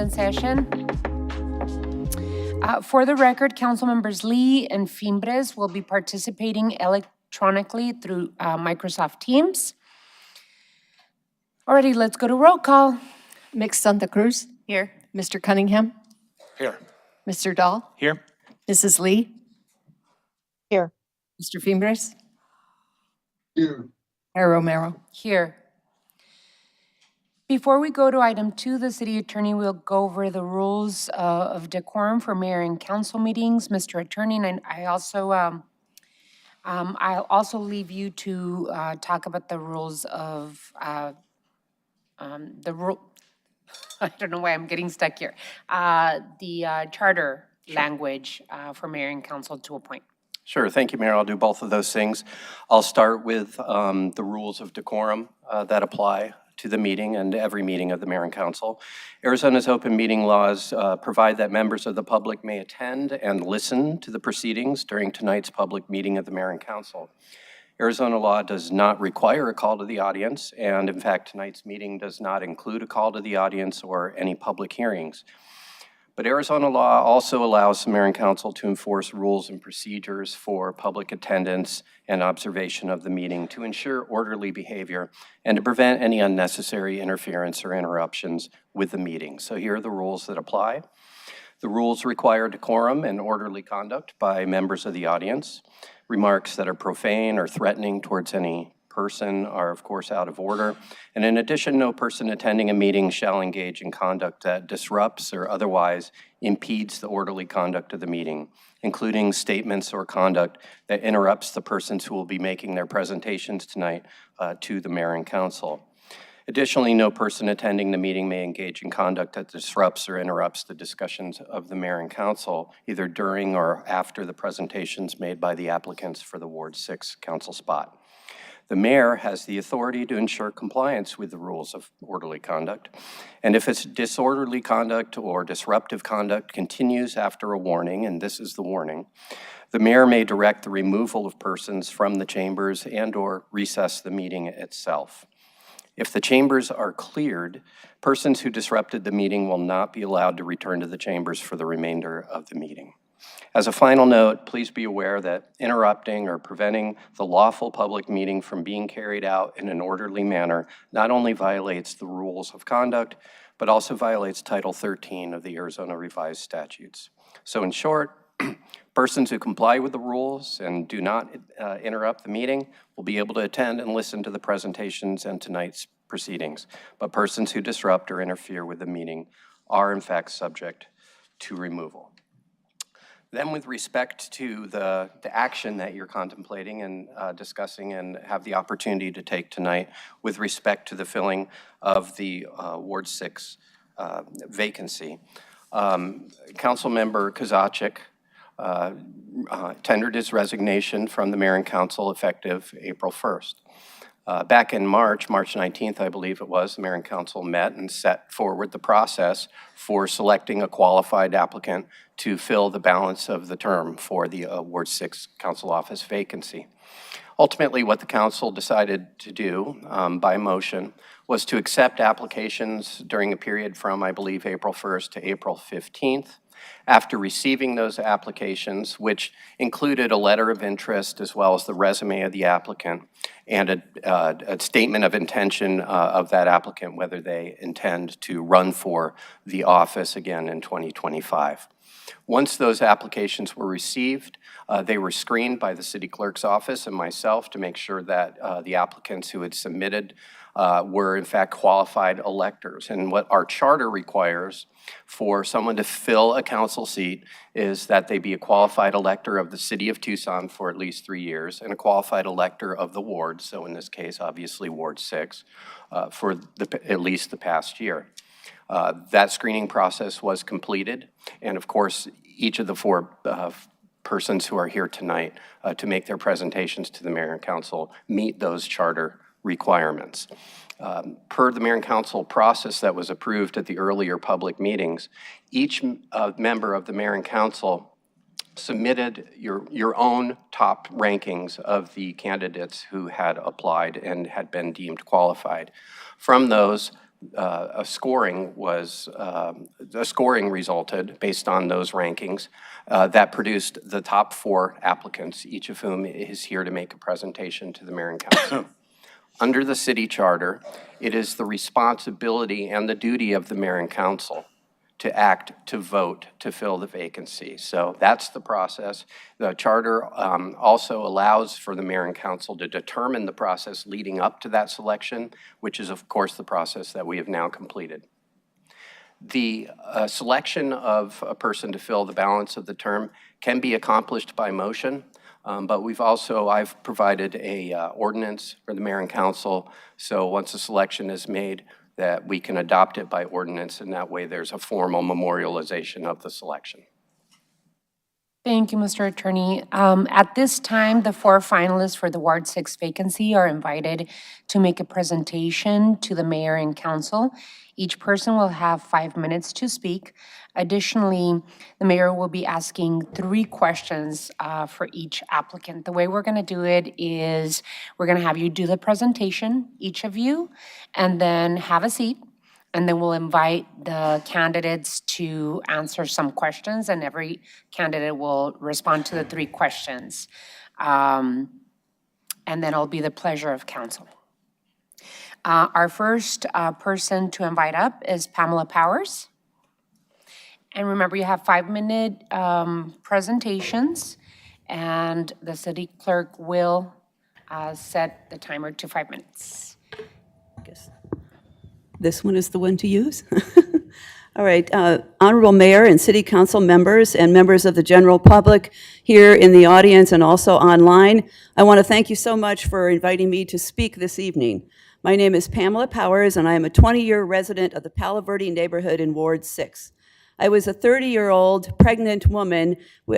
session. For the record, council members Lee and Fimbres will be participating electronically through Microsoft Teams. Alrighty, let's go to roll call. Ms. Santa Cruz? Here. Mr. Cunningham? Here. Mr. Dahl? Here. Mrs. Lee? Here. Mr. Fimbres? Here. Mayor Romero? Here. Before we go to item 2, the city attorney will go over the rules of decorum for mayor and council meetings. Mr. Attorney, and I'll also leave you to talk about the rules of I don't know why I'm getting stuck here. The charter language for mayor and council to appoint. Sure, thank you, Mayor. I'll do both of those things. I'll start with the rules of decorum that apply to the meeting and every meeting of the mayor and council. Arizona's open meeting laws provide that members of the public may attend and listen to the proceedings during tonight's public meeting of the mayor and council. Arizona law does not require a call to the audience, and in fact, tonight's meeting does not include a call to the audience or any public hearings. But Arizona law also allows the mayor and council to enforce rules and procedures for public attendance and observation of the meeting to ensure orderly behavior and to prevent any unnecessary interference or interruptions with the meeting. So here are the rules that apply. The rules require decorum and orderly conduct by members of the audience. Remarks that are profane or threatening towards any person are, of course, out of order. And in addition, no person attending a meeting shall engage in conduct that disrupts or otherwise impedes the orderly conduct of the meeting, including statements or conduct that interrupts the persons who will be making their presentations tonight to the mayor and council. Additionally, no person attending the meeting may engage in conduct that disrupts or interrupts the discussions of the mayor and council, either during or after the presentations made by the applicants for the Ward 6 council spot. The mayor has the authority to ensure compliance with the rules of orderly conduct, and if it's disorderly conduct or disruptive conduct continues after a warning, and this is the warning, the mayor may direct the removal of persons from the chambers and/or recess the meeting itself. If the chambers are cleared, persons who disrupted the meeting will not be allowed to return to the chambers for the remainder of the meeting. As a final note, please be aware that interrupting or preventing the lawful public meeting from being carried out in an orderly manner not only violates the rules of conduct, but also violates Title 13 of the Arizona Revised Statutes. So in short, persons who comply with the rules and do not interrupt the meeting will be able to attend and listen to the presentations and tonight's proceedings. But persons who disrupt or interfere with the meeting are in fact subject to removal. Then with respect to the action that you're contemplating and discussing and have the opportunity to take tonight with respect to the filling of the Ward 6 vacancy, Councilmember KOZACHIK tendered his resignation from the mayor and council effective April 1st. Back in March 19th, I believe it was, the mayor and council met and set forward the process for selecting a qualified applicant to fill the balance of the term for the Ward 6 council office vacancy. Ultimately, what the council decided to do by motion was to accept applications during a period from, I believe, April 1st to April 15th. After receiving those applications, which included a letter of interest as well as the resume of the applicant and a statement of intention of that applicant, whether they intend to run for the office again in 2025. Once those applications were received, they were screened by the city clerk's office and myself to make sure that the applicants who had submitted were in fact qualified electors. And what our charter requires for someone to fill a council seat is that they be a qualified elector of the city of Tucson for at least 3 years and a qualified elector of the ward, so in this case, obviously Ward 6, for at least the past year. That screening process was completed, and of course, each of the 4 persons who are here tonight to make their presentations to the mayor and council meet those charter requirements. Per the mayor and council process that was approved at the earlier public meetings, each member of the mayor and council submitted your own top rankings of the candidates who had applied and had been deemed qualified. From those, a scoring resulted based on those rankings that produced the top 4 applicants, each of whom is here to make a presentation to the mayor and council. Under the city charter, it is the responsibility and the duty of the mayor and council to act, to vote, to fill the vacancy. So that's the process. The charter also allows for the mayor and council to determine the process leading up to that selection, which is, of course, the process that we have now completed. The selection of a person to fill the balance of the term can be accomplished by motion, but I've provided a ordinance for the mayor and council, so once a selection is made, that we can adopt it by ordinance, and that way there's a formal memorialization of the selection. Thank you, Mr. Attorney. At this time, the 4 finalists for the Ward 6 vacancy are invited to make a presentation to the mayor and council. Each person will have 5 minutes to speak. Additionally, the mayor will be asking 3 questions for each applicant. The way we're going to do it is we're going to have you do the presentation, each of you, and then have a seat. And then we'll invite the candidates to answer some questions, and every candidate will respond to the 3 questions. And then it'll be the pleasure of council. Our first person to invite up is Pamela Powers. And remember, you have 5-minute presentations, and the city clerk will set the timer to 5 minutes. This one is the one to use? All right, Honorable Mayor and City Council members and members of the general public here in the audience and also online, I want to thank you so much for inviting me to speak this evening. My name is Pamela Powers, and I am a 20-year resident of the Palo Verde neighborhood in Ward 6. I was a 30-year-old pregnant woman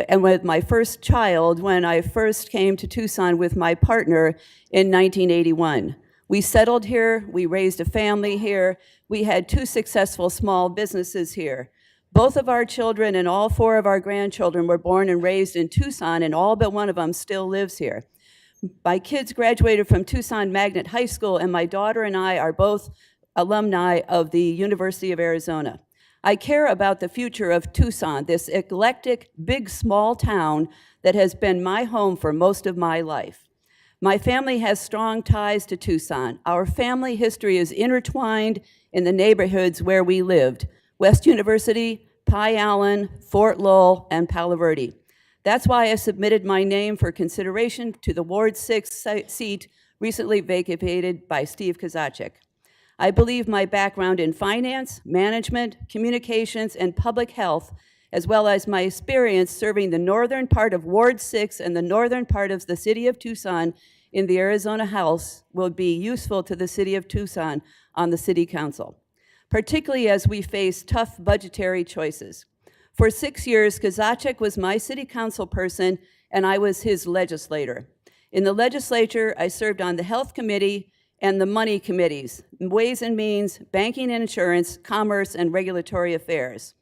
and with my first child when I first came to Tucson with my partner in 1981. We settled here, we raised a family here, we had 2 successful small businesses here. Both of our children and all 4 of our grandchildren were born and raised in Tucson, and all but one of them still lives here. My kids graduated from Tucson Magnet High School, and my daughter and I are both alumni of the University of Arizona. I care about the future of Tucson, this eclectic, big, small town that has been my home for most of my life. My family has strong ties to Tucson. Our family history is intertwined in the neighborhoods where we lived: West University, Pie Allen, Fort Lowell, and Palo Verde. That's why I submitted my name for consideration to the Ward 6 seat recently vacated by Steve KOZACHIK. I believe my background in finance, management, communications, and public health, as well as my experience serving the northern part of Ward 6 and the northern part of the city of Tucson in the Arizona House, will be useful to the city of Tucson on the city council, particularly as we face tough budgetary choices. For 6 years, KOZACHIK was my city council person, and I was his legislator. In the legislature, I served on the health committee and the money committees, Ways and Means, Banking and Insurance, Commerce, and Regulatory Affairs.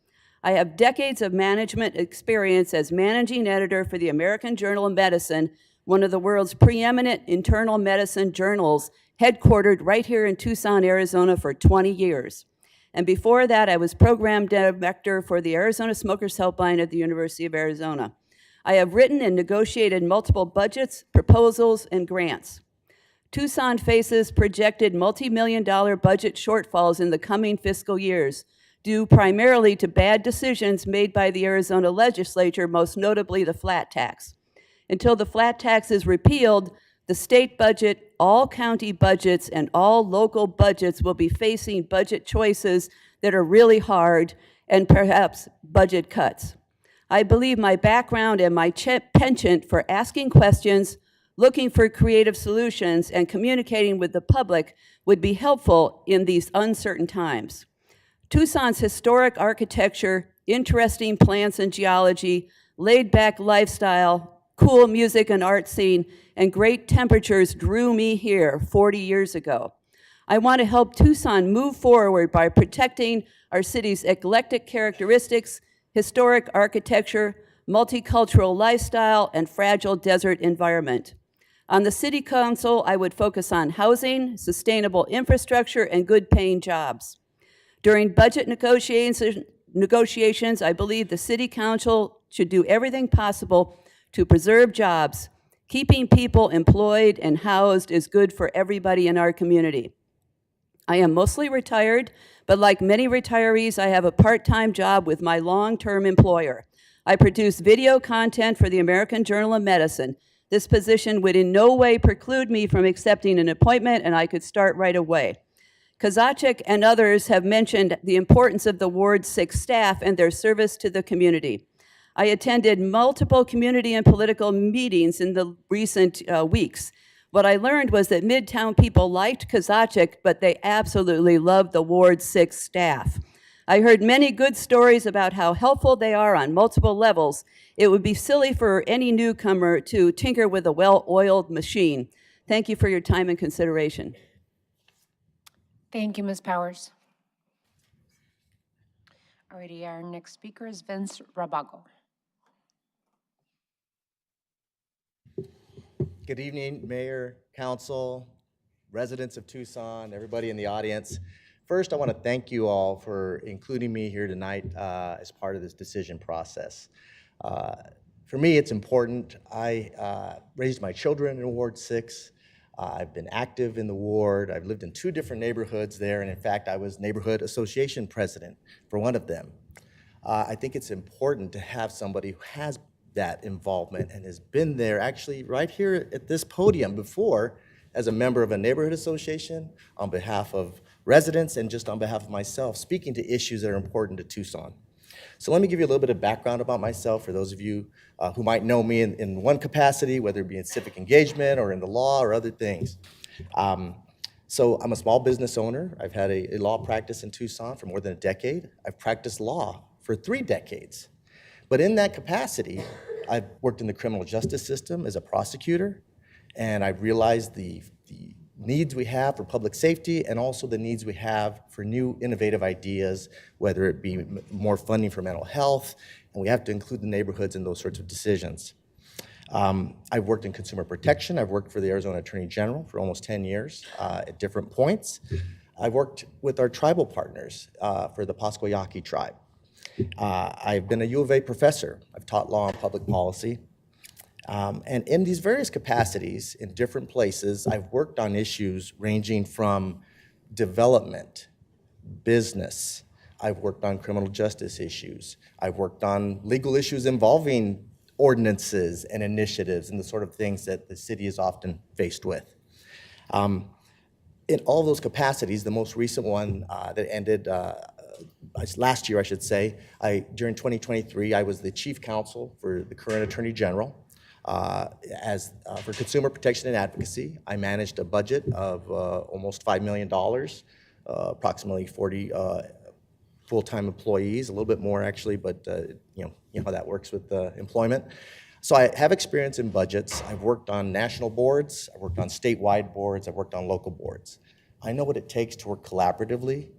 I have decades of management experience as managing editor for the American Journal of Medicine, one of the world's preeminent internal medicine journals, headquartered right here in Tucson, Arizona for 20 years. And before that, I was program director for the Arizona Smokers Helpline at the University of Arizona. I have written and negotiated multiple budgets, proposals, and grants. Tucson faces projected multi-million-dollar budget shortfalls in the coming fiscal years, due primarily to bad decisions made by the Arizona legislature, most notably the flat tax. Until the flat tax is repealed, the state budget, all county budgets, and all local budgets will be facing budget choices that are really hard and perhaps budget cuts. I believe my background and my penchant for asking questions, looking for creative solutions, and communicating with the public would be helpful in these uncertain times. Tucson's historic architecture, interesting plants and geology, laid-back lifestyle, cool music and art scene, and great temperatures drew me here 40 years ago. I want to help Tucson move forward by protecting our city's eclectic characteristics, historic architecture, multicultural lifestyle, and fragile desert environment. On the city council, I would focus on housing, sustainable infrastructure, and good-paying jobs. During budget negotiations, I believe the city council should do everything possible to preserve jobs. Keeping people employed and housed is good for everybody in our community. I am mostly retired, but like many retirees, I have a part-time job with my long-term employer. I produce video content for the American Journal of Medicine. This position would in no way preclude me from accepting an appointment, and I could start right away. KOZACHIK and others have mentioned the importance of the Ward 6 staff and their service to the community. I attended multiple community and political meetings in the recent weeks. What I learned was that Midtown people liked KOZACHIK, but they absolutely loved the Ward 6 staff. I heard many good stories about how helpful they are on multiple levels. It would be silly for any newcomer to tinker with a well-oiled machine. Thank you for your time and consideration. Thank you, Ms. Powers. Alrighty, our next speaker is Vince Rabago. Good evening, Mayor, Council, residents of Tucson, everybody in the audience. First, I want to thank you all for including me here tonight as part of this decision process. For me, it's important. I raised my children in Ward 6. I've been active in the ward. I've lived in 2 different neighborhoods there, and in fact, I was neighborhood association president for one of them. I think it's important to have somebody who has that involvement and has been there actually right here at this podium before as a member of a neighborhood association on behalf of residents and just on behalf of myself, speaking to issues that are important to Tucson. So let me give you a little bit of background about myself for those of you who might know me in one capacity, whether it be in civic engagement or in the law or other things. So I'm a small business owner. I've had a law practice in Tucson for more than a decade. I've practiced law for 3 decades. But in that capacity, I've worked in the criminal justice system as a prosecutor, and I've realized the needs we have for public safety and also the needs we have for new innovative ideas, whether it be more funding for mental health, and we have to include the neighborhoods in those sorts of decisions. I've worked in consumer protection. I've worked for the Arizona Attorney General for almost 10 years at different points. I've worked with our tribal partners for the Pascua Yaqui tribe. I've been a U of A professor. I've taught law and public policy. And in these various capacities, in different places, I've worked on issues ranging from development, business. I've worked on criminal justice issues. I've worked on legal issues involving ordinances and initiatives and the sort of things that the city is often faced with. In all those capacities, the most recent one that ended last year, I should say, during 2023, I was the chief counsel for the current Attorney General. For consumer protection and advocacy, I managed a budget of almost $5 million, approximately 40 full-time employees, a little bit more actually, but you know how that works with employment. So I have experience in budgets. I've worked on national boards, I've worked on statewide boards, I've worked on local boards. I know what it takes to work collaboratively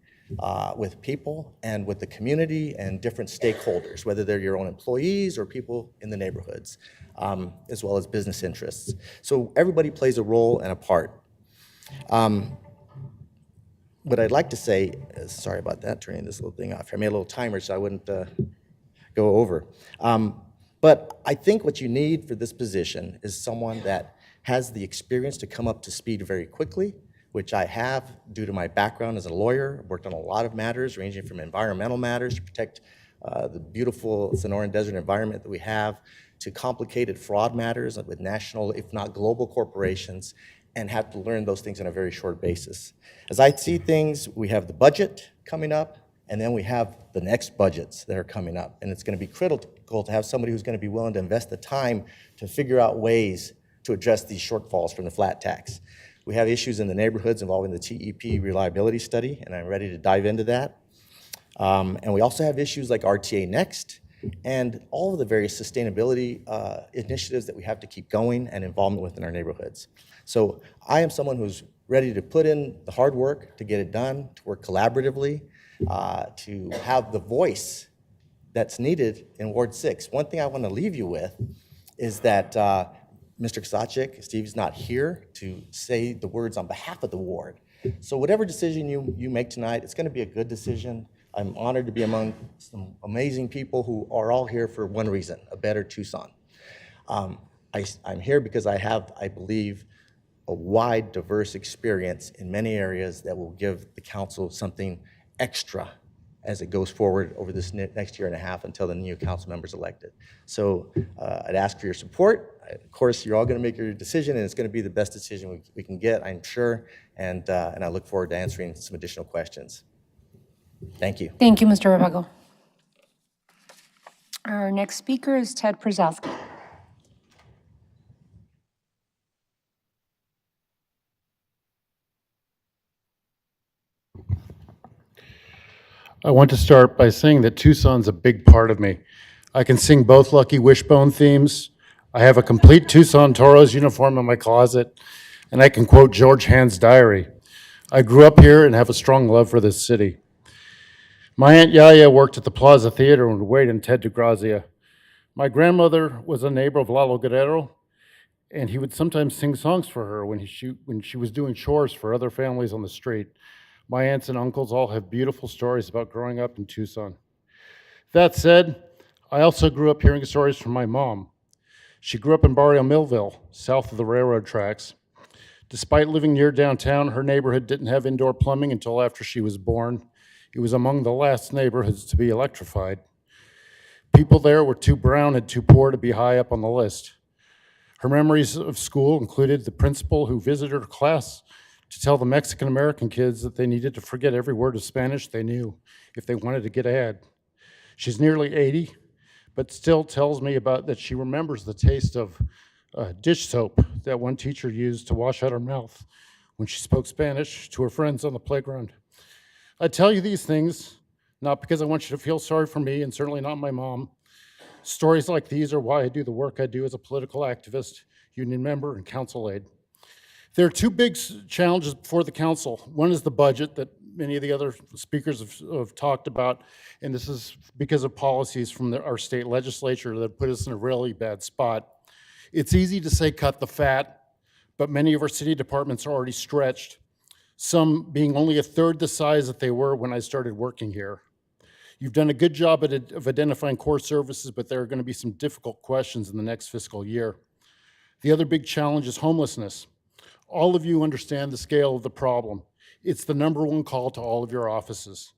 with people and with the community and different stakeholders, whether they're your own employees or people in the neighborhoods, as well as business interests. So everybody plays a role and a part. What I'd like to say, sorry about that, turning this little thing off. I made a little timer so I wouldn't go over. But I think what you need for this position is someone that has the experience to come up to speed very quickly, which I have due to my background as a lawyer. I've worked on a lot of matters ranging from environmental matters to protect the beautiful Sonoran Desert environment that we have, to complicated fraud matters with national, if not global corporations, and have to learn those things on a very short basis. As I see things, we have the budget coming up, and then we have the next budgets that are coming up. And it's going to be critical to have somebody who's going to be willing to invest the time to figure out ways to address these shortfalls from the flat tax. We have issues in the neighborhoods involving the TEP reliability study, and I'm ready to dive into that. And we also have issues like RTA Next and all of the various sustainability initiatives that we have to keep going and involvement within our neighborhoods. So I am someone who's ready to put in the hard work to get it done, to work collaboratively, to have the voice that's needed in Ward 6. One thing I want to leave you with is that Mr. KOZACHIK, Steve's not here to say the words on behalf of the ward. So whatever decision you make tonight, it's going to be a good decision. I'm honored to be among some amazing people who are all here for one reason, a better Tucson. I'm here because I have, I believe, a wide, diverse experience in many areas that will give the council something extra as it goes forward over this next year and a half until the new council members elected. So I'd ask for your support. Of course, you're all going to make your decision, and it's going to be the best decision we can get, I'm sure. And I look forward to answering some additional questions. Thank you. Thank you, Mr. Rebago. Our next speaker is Ted Przalski. I want to start by saying that Tucson's a big part of me. I can sing both Lucky Wishbone themes. I have a complete Tucson Toros uniform in my closet, and I can quote George Hand's diary. I grew up here and have a strong love for this city. My Aunt Yaya worked at the Plaza Theater and would wait in Ted DeGrazia. My grandmother was a neighbor of Lalo Guerrero, and he would sometimes sing songs for her when she was doing chores for other families on the street. My aunts and uncles all have beautiful stories about growing up in Tucson. That said, I also grew up hearing stories from my mom. She grew up in Barrio Millville, south of the railroad tracks. Despite living near downtown, her neighborhood didn't have indoor plumbing until after she was born. It was among the last neighborhoods to be electrified. People there were too brown and too poor to be high up on the list. Her memories of school included the principal who visited her class to tell the Mexican-American kids that they needed to forget every word of Spanish they knew if they wanted to get ahead. She's nearly 80, but still tells me about that she remembers the taste of dish soap that one teacher used to wash out her mouth when she spoke Spanish to her friends on the playground. I tell you these things not because I want you to feel sorry for me, and certainly not my mom. Stories like these are why I do the work I do as a political activist, union member, and council aide. There are two big challenges before the council. One is the budget that many of the other speakers have talked about, and this is because of policies from our state legislature that put us in a really bad spot. It's easy to say cut the fat, but many of our city departments are already stretched, some being only a third the size that they were when I started working here. You've done a good job of identifying core services, but there are going to be some difficult questions in the next fiscal year. The other big challenge is homelessness. All of you understand the scale of the problem. It's the #1 call to all of your offices.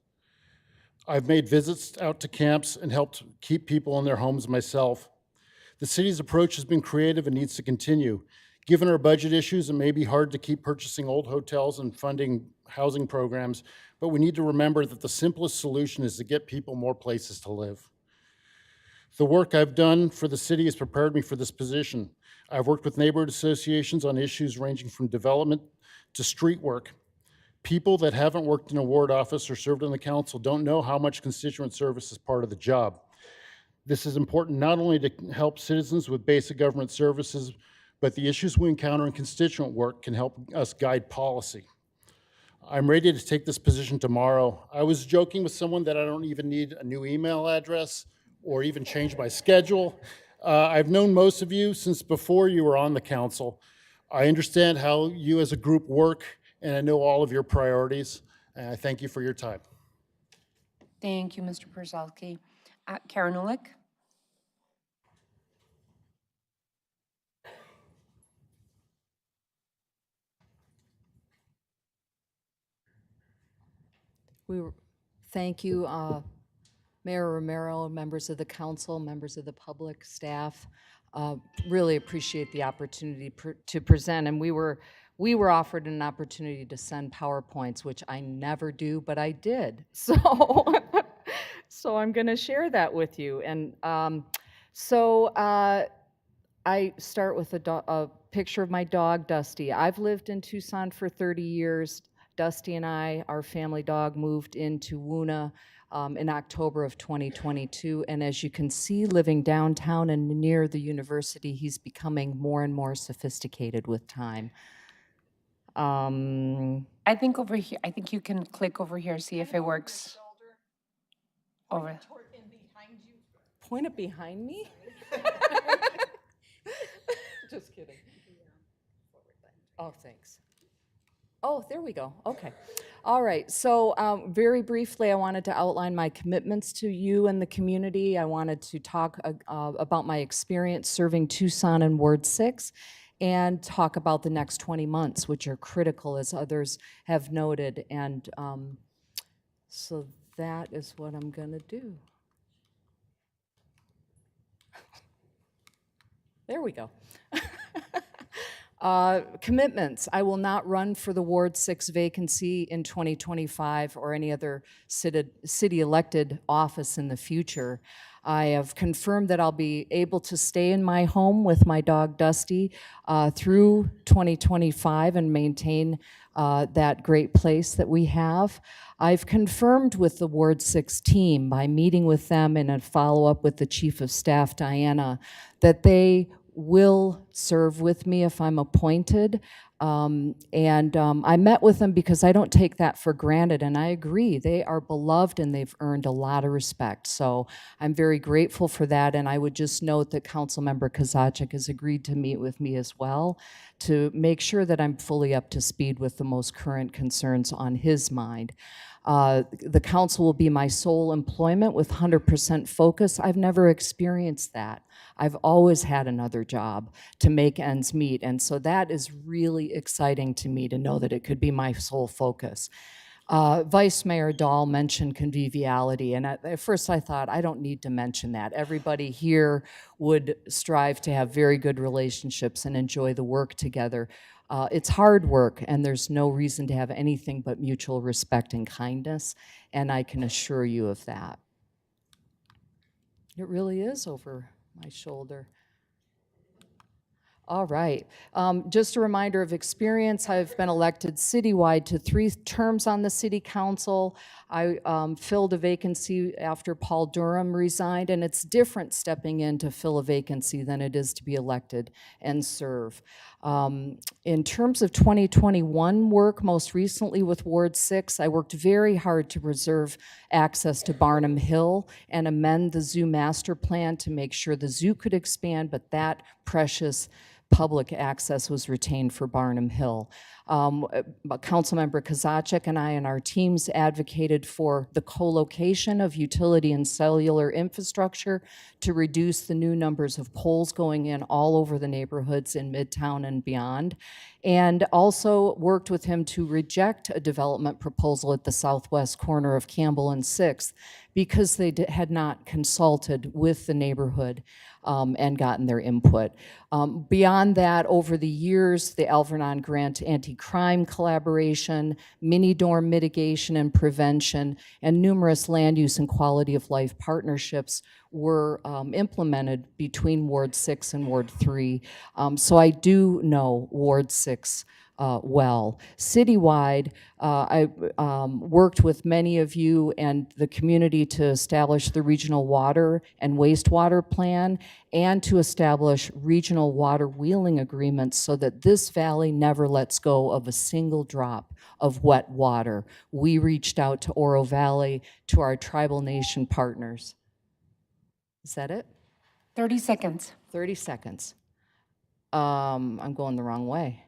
I've made visits out to camps and helped keep people in their homes myself. The city's approach has been creative and needs to continue. Given our budget issues, it may be hard to keep purchasing old hotels and funding housing programs, but we need to remember that the simplest solution is to get people more places to live. The work I've done for the city has prepared me for this position. I've worked with neighborhood associations on issues ranging from development to street work. People that haven't worked in a ward office or served on the council don't know how much constituent service is part of the job. This is important not only to help citizens with basic government services, but the issues we encounter in constituent work can help us guide policy. I'm ready to take this position tomorrow. I was joking with someone that I don't even need a new email address or even change my schedule. I've known most of you since before you were on the council. I understand how you as a group work, and I know all of your priorities, and I thank you for your time. Thank you, Mr. Przalski. Karen Ulick? Thank you, Mayor Romero, members of the council, members of the public, staff. Really appreciate the opportunity to present. And we were offered an opportunity to send PowerPoints, which I never do, but I did. So, so I'm going to share that with you. And I start with a picture of my dog, Dusty. I've lived in Tucson for 30 years. Dusty and I, our family dog, moved into Woona in October of 2022. And as you can see, living downtown and near the university, he's becoming more and more sophisticated with time. I think over here, I think you can click over here, see if it works. Over. Point it behind me? Just kidding. Oh, thanks. Oh, there we go. Okay. All right. So very briefly, I wanted to outline my commitments to you and the community. I wanted to talk about my experience serving Tucson and Ward 6 and talk about the next 20 months, which are critical, as others have noted. And so that is what I'm going to do. There we go. Commitments. I will not run for the Ward 6 vacancy in 2025 or any other city elected office in the future. I have confirmed that I'll be able to stay in my home with my dog Dusty through 2025 and maintain that great place that we have. I've confirmed with the Ward 6 team by meeting with them in a follow-up with the Chief of Staff, Diana, that they will serve with me if I'm appointed. I met with them because I don't take that for granted, and I agree. They are beloved and they've earned a lot of respect. So I'm very grateful for that, and I would just note that Councilmember KOZACHIK has agreed to meet with me as well to make sure that I'm fully up to speed with the most current concerns on his mind. The council will be my sole employment with 100% focus. I've never experienced that. I've always had another job to make ends meet, and so that is really exciting to me to know that it could be my sole focus. Vice Mayor Dahl mentioned conviviality, and at first I thought, I don't need to mention that. Everybody here would strive to have very good relationships and enjoy the work together. It's hard work, and there's no reason to have anything but mutual respect and kindness, and I can assure you of that. It really is over my shoulder. All right. Just a reminder of experience. I've been elected citywide to 3 terms on the city council. I filled a vacancy after Paul Durham resigned, and it's different stepping in to fill a vacancy than it is to be elected and serve. In terms of 2021 work, most recently with Ward 6, I worked very hard to preserve access to Barnum Hill and amend the zoo master plan to make sure the zoo could expand, but that precious public access was retained for Barnum Hill. Councilmember KOZACHIK and I and our teams advocated for the co-location of utility and cellular infrastructure to reduce the new numbers of poles going in all over the neighborhoods in Midtown and beyond, and also worked with him to reject a development proposal at the southwest corner of Campbell and 6th because they had not consulted with the neighborhood and gotten their input. Beyond that, over the years, the Alvernon Grant anti-crime collaboration, mini-dorm mitigation and prevention, and numerous land use and quality of life partnerships were implemented between Ward 6 and Ward 3. So I do know Ward 6 well. Citywide, I worked with many of you and the community to establish the regional water and wastewater plan and to establish regional water wheeling agreements so that this valley never lets go of a single drop of wet water. We reached out to Oro Valley, to our tribal nation partners. Is that it? 30 seconds. 30 seconds. I'm going the wrong way.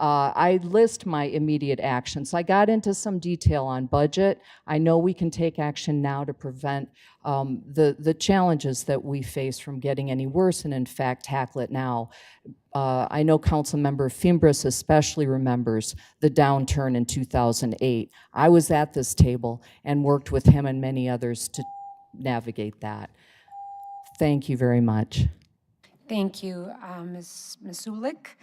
I list my immediate actions. I got into some detail on budget. I know we can take action now to prevent the challenges that we face from getting any worse, and in fact tackle it now. I know Councilmember Fimbres especially remembers the downturn in 2008. I was at this table and worked with him and many others to navigate that. Thank you very much. Thank you, Ms. Zulik.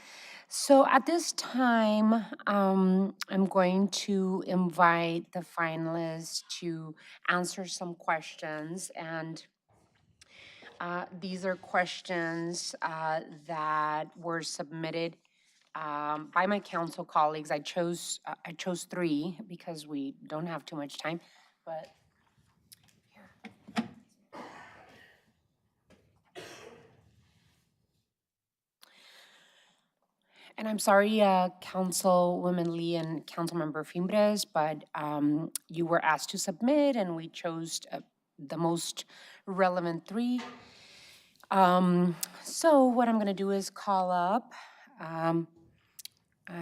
So at this time, I'm going to invite the finalists to answer some questions. And these are questions that were submitted by my council colleagues. I chose 3 because we don't have too much time, but and I'm sorry, Councilwoman Lee and Councilmember Fimbres, but you were asked to submit, and we chose the most relevant 3. So what I'm going to do is call up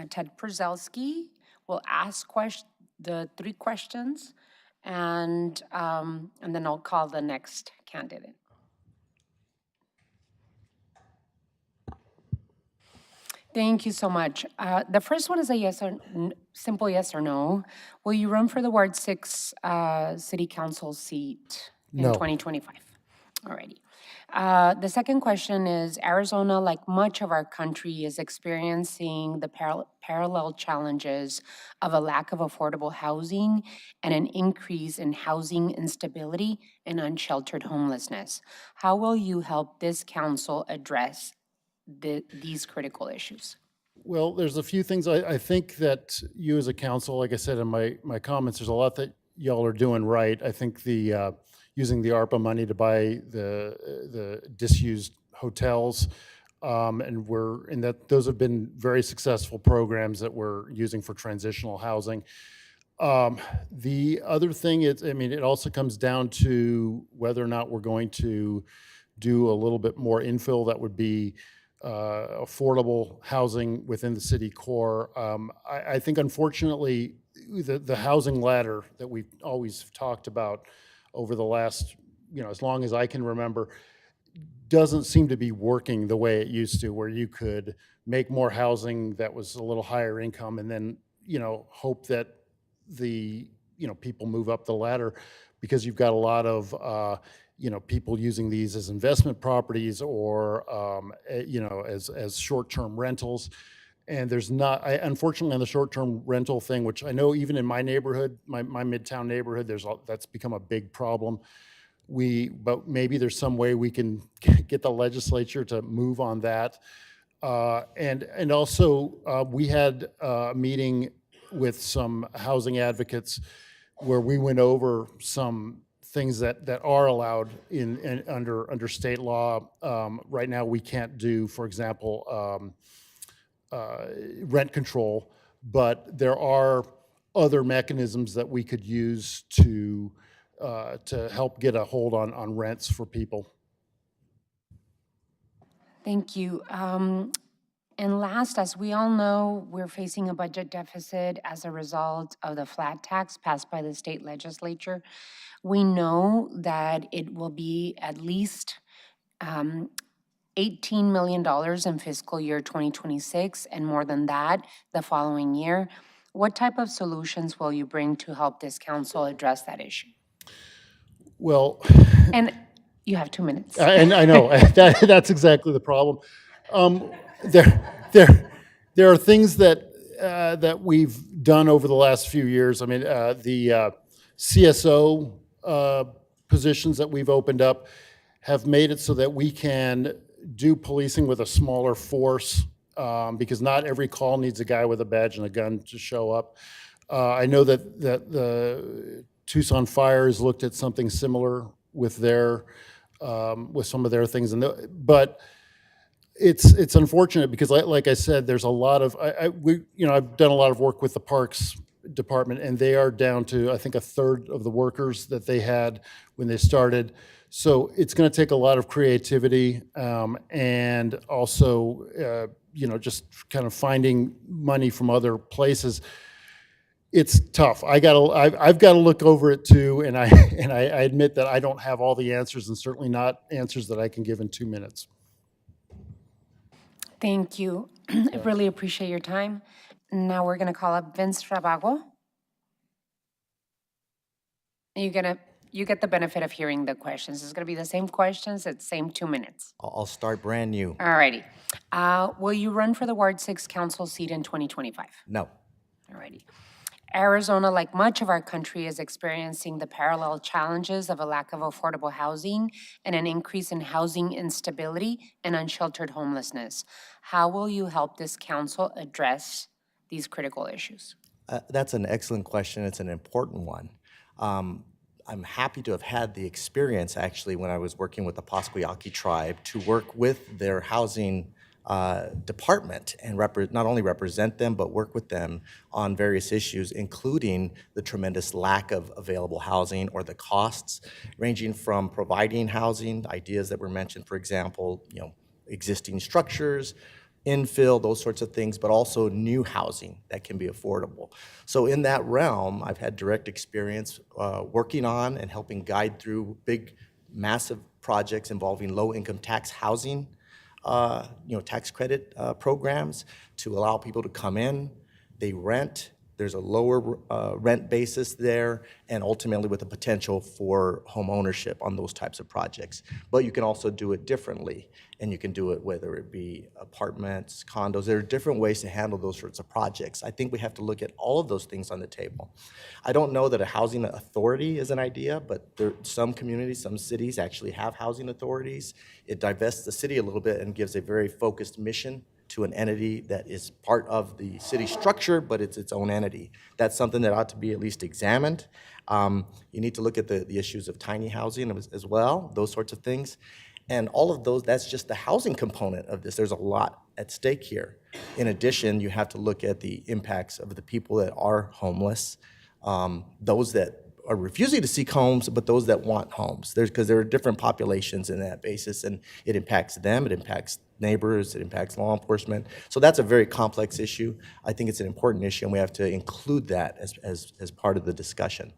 Ted Przelsky. We'll ask the 3 questions, and then I'll call the next candidate. Thank you so much. The first one is a simple yes or no. Will you run for the Ward 6 City Council seat in No. 2025? Alrighty. The second question is, Arizona, like much of our country, is experiencing the parallel challenges of a lack of affordable housing and an increase in housing instability and unsheltered homelessness. How will you help this council address these critical issues? Well, there's a few things. I think that you as a council, like I said in my comments, there's a lot that y'all are doing right. I think the using the ARPA money to buy the disused hotels, and those have been very successful programs that we're using for transitional housing. The other thing is, I mean, it also comes down to whether or not we're going to do a little bit more infill that would be affordable housing within the city core. I think unfortunately, the housing ladder that we've always talked about over the last, as long as I can remember, doesn't seem to be working the way it used to, where you could make more housing that was a little higher income and then, hope that the, people move up the ladder, because you've got a lot of, people using these as investment properties or, as short-term rentals. And there's not, unfortunately, on the short-term rental thing, which I know even in my neighborhood, my Midtown neighborhood, that's become a big problem. But maybe there's some way we can get the legislature to move on that. And also, we had a meeting with some housing advocates where we went over some things that are allowed under state law. Right now, we can't do, for example, rent control, but there are other mechanisms that we could use to help get a hold on rents for people. Thank you. And last, as we all know, we're facing a budget deficit as a result of the flat tax passed by the state legislature. We know that it will be at least $18 million in fiscal year 2026, and more than that the following year. What type of solutions will you bring to help this council address that issue? Well, And you have 2 minutes. and I know that's exactly the problem. There are things that we've done over the last few years. I mean, the CSO positions that we've opened up have made it so that we can do policing with a smaller force, because not every call needs a guy with a badge and a gun to show up. I know that the Tucson Fire has looked at something similar with with some of their things, but it's unfortunate because, like I said, there's a lot of I've done a lot of work with the Parks Department, and they are down to, I think, a third of the workers that they had when they started. So it's going to take a lot of creativity, and also just kind of finding money from other places. It's tough. I've got to look over it too, and I admit that I don't have all the answers, and certainly not answers that I can give in 2 minutes. Thank you. I really appreciate your time. Now we're going to call up Vince Rabago. You get the benefit of hearing the questions. It's going to be the same questions, it's same 2 minutes. I'll start brand new. All righty. Will you run for the Ward 6 council seat in 2025? No. All righty. Arizona, like much of our country, is experiencing the parallel challenges of a lack of affordable housing and an increase in housing instability and unsheltered homelessness. How will you help this council address these critical issues? That's an excellent question. It's an important one. I'm happy to have had the experience, actually, when I was working with the Pasquayaki tribe, to work with their housing department and not only represent them, but work with them on various issues, including the tremendous lack of available housing or the costs, ranging from providing housing, ideas that were mentioned, for example, existing structures, infill, those sorts of things, but also new housing that can be affordable. So in that realm, I've had direct experience working on and helping guide through big, massive projects involving low-income tax housing, tax credit programs to allow people to come in, they rent, there's a lower rent basis there, and ultimately with the potential for home ownership on those types of projects. But you can also do it differently, and you can do it whether it be apartments, condos. There are different ways to handle those sorts of projects. I think we have to look at all of those things on the table. I don't know that a housing authority is an idea, but some communities, some cities actually have housing authorities. It divests the city a little bit and gives a very focused mission to an entity that is part of the city structure, but it's its own entity. That's something that ought to be at least examined. You need to look at the issues of tiny housing as well, those sorts of things. And all of those, that's just the housing component of this. There's a lot at stake here. In addition, you have to look at the impacts of the people that are homeless, those that are refusing to seek homes, but those that want homes. Because there are different populations in that basis, and it impacts them, it impacts neighbors, it impacts law enforcement. So that's a very complex issue. I think it's an important issue, and we have to include that as part of the discussion.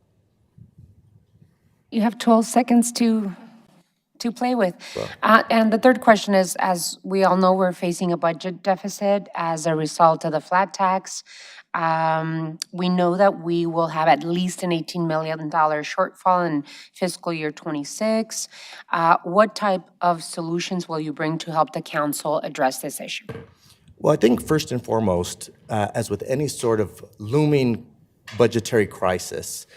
You have 12 seconds to play with. And the third question is, as we all know, we're facing a budget deficit as a result of the flat tax. We know that we will have at least an $18 million shortfall in fiscal year '26. What type of solutions will you bring to help the council address this issue? Well, I think first and foremost, as with any sort of looming budgetary crisis,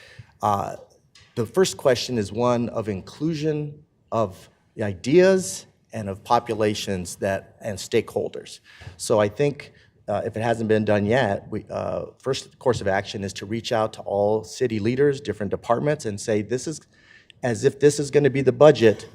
the first question is one of inclusion of the ideas and of populations and stakeholders. So I think if it hasn't been done yet, first course of action is to reach out to all city leaders, different departments, and say, this is, as if this is going to be the budget,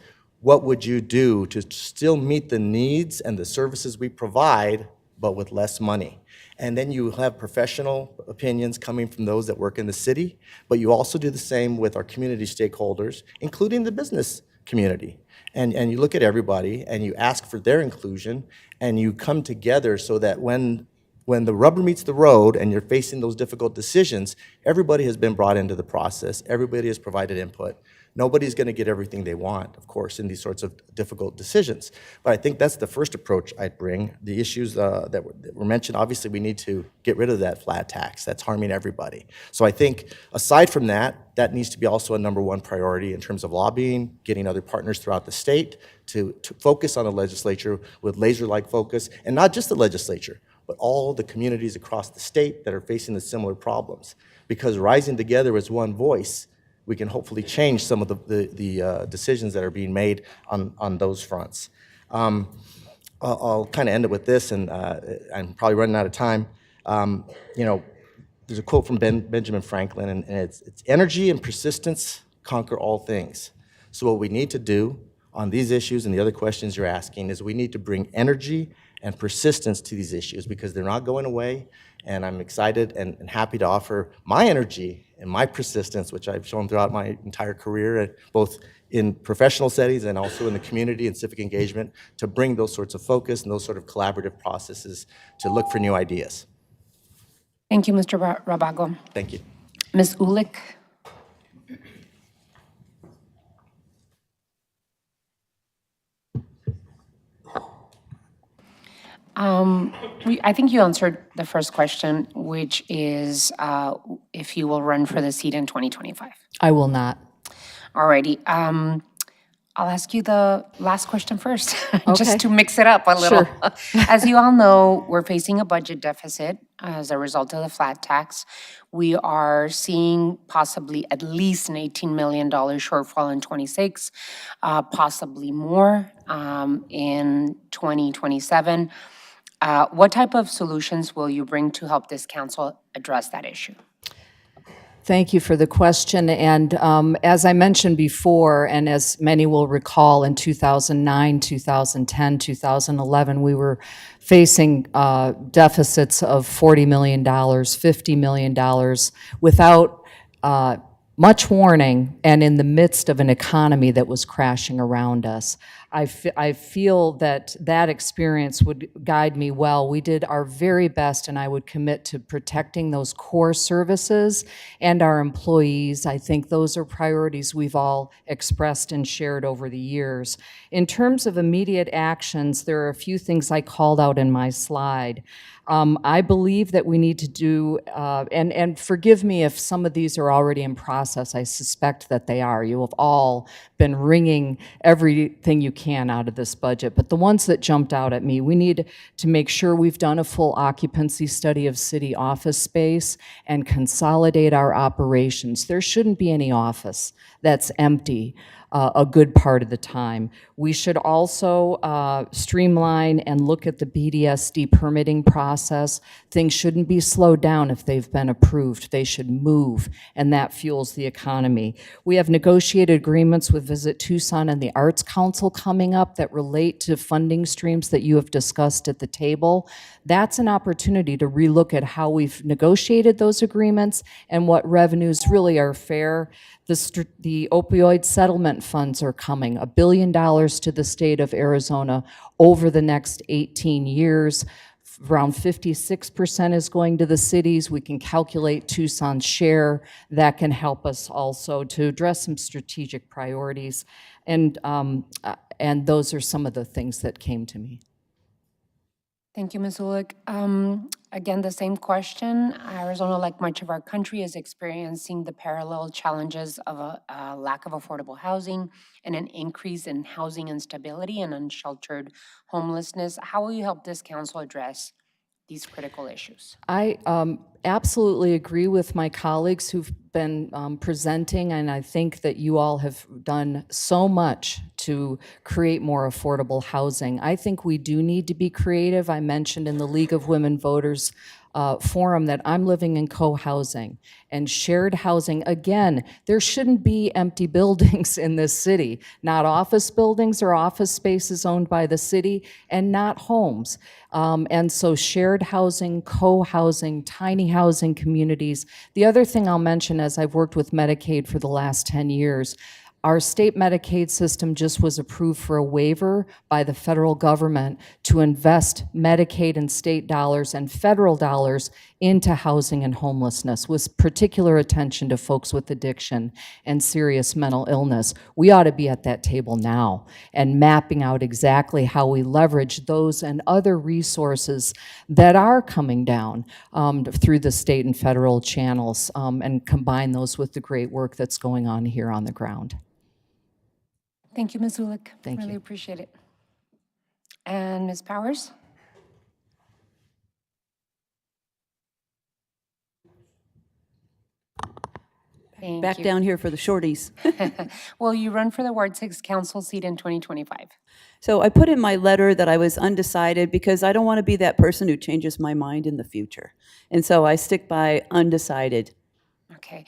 what would you do to still meet the needs and the services we provide, but with less money? And then you have professional opinions coming from those that work in the city, but you also do the same with our community stakeholders, including the business community. And you look at everybody and you ask for their inclusion, and you come together so that when the rubber meets the road and you're facing those difficult decisions, everybody has been brought into the process, everybody has provided input. Nobody's going to get everything they want, of course, in these sorts of difficult decisions. But I think that's the first approach I'd bring. The issues that were mentioned, obviously we need to get rid of that flat tax. That's harming everybody. So I think aside from that, that needs to be also a #1 priority in terms of lobbying, getting other partners throughout the state to focus on the legislature with laser-like focus, and not just the legislature, but all the communities across the state that are facing the similar problems. Because rising together as one voice, we can hopefully change some of the decisions that are being made on those fronts. I'll kind of end it with this, and I'm probably running out of time. There's a quote from Benjamin Franklin, and it's energy and persistence conquer all things. So what we need to do on these issues and the other questions you're asking is we need to bring energy and persistence to these issues, because they're not going away. And I'm excited and happy to offer my energy and my persistence, which I've shown throughout my entire career, both in professional settings and also in the community and civic engagement, to bring those sorts of focus and those sort of collaborative processes to look for new ideas. Thank you, Mr. Rabago. Thank you. Ms. Ulick? I think you answered the first question, which is if you will run for the seat in 2025. I will not. Alrighty. I'll ask you the last question first, Okay. just to mix it up a little. Sure. As you all know, we're facing a budget deficit as a result of the flat tax. We are seeing possibly at least an $18 million shortfall in '26, possibly more in 2027. What type of solutions will you bring to help this council address that issue? Thank you for the question. And as I mentioned before, and as many will recall, in 2009, 2010, 2011, we were facing deficits of $40 million, $50 million without much warning and in the midst of an economy that was crashing around us. I feel that that experience would guide me well. We did our very best, and I would commit to protecting those core services and our employees. I think those are priorities we've all expressed and shared over the years. In terms of immediate actions, there are a few things I called out in my slide. I believe that we need to do, and forgive me if some of these are already in process. I suspect that they are. You have all been wringing everything you can out of this budget. But the ones that jumped out at me, we need to make sure we've done a full occupancy study of city office space and consolidate our operations. There shouldn't be any office that's empty a good part of the time. We should also streamline and look at the BDSD permitting process. Things shouldn't be slowed down if they've been approved. They should move, and that fuels the economy. We have negotiated agreements with Visit Tucson and the Arts Council coming up that relate to funding streams that you have discussed at the table. That's an opportunity to relook at how we've negotiated those agreements and what revenues really are fair. The opioid settlement funds are coming, $1 billion to the state of Arizona over the next 18 years. Around 56% is going to the cities. We can calculate Tucson's share. That can help us also to address some strategic priorities. And those are some of the things that came to me. Thank you, Ms. Ulick. Again, the same question. Arizona, like much of our country, is experiencing the parallel challenges of a lack of affordable housing and an increase in housing instability and unsheltered homelessness. How will you help this council address these critical issues? I absolutely agree with my colleagues who've been presenting, and I think that you all have done so much to create more affordable housing. I think we do need to be creative. I mentioned in the League of Women Voters forum that I'm living in co-housing and shared housing. Again, there shouldn't be empty buildings in this city, not office buildings or office spaces owned by the city, and not homes. And so shared housing, co-housing, tiny housing communities. The other thing I'll mention, as I've worked with Medicaid for the last 10 years, our state Medicaid system just was approved for a waiver by the federal government to invest Medicaid and state dollars and federal dollars into housing and homelessness, with particular attention to folks with addiction and serious mental illness. We ought to be at that table now and mapping out exactly how we leverage those and other resources that are coming down through the state and federal channels and combine those with the great work that's going on here on the ground. Thank you, Ms. Ulick. Thank Really you. appreciate it. And Ms. Powers? Thank Back you. down here for the shorties. Will you run for the Ward 6 council seat in 2025? So I put in my letter that I was undecided because I don't want to be that person who changes my mind in the future. And so I stick by undecided. Okay.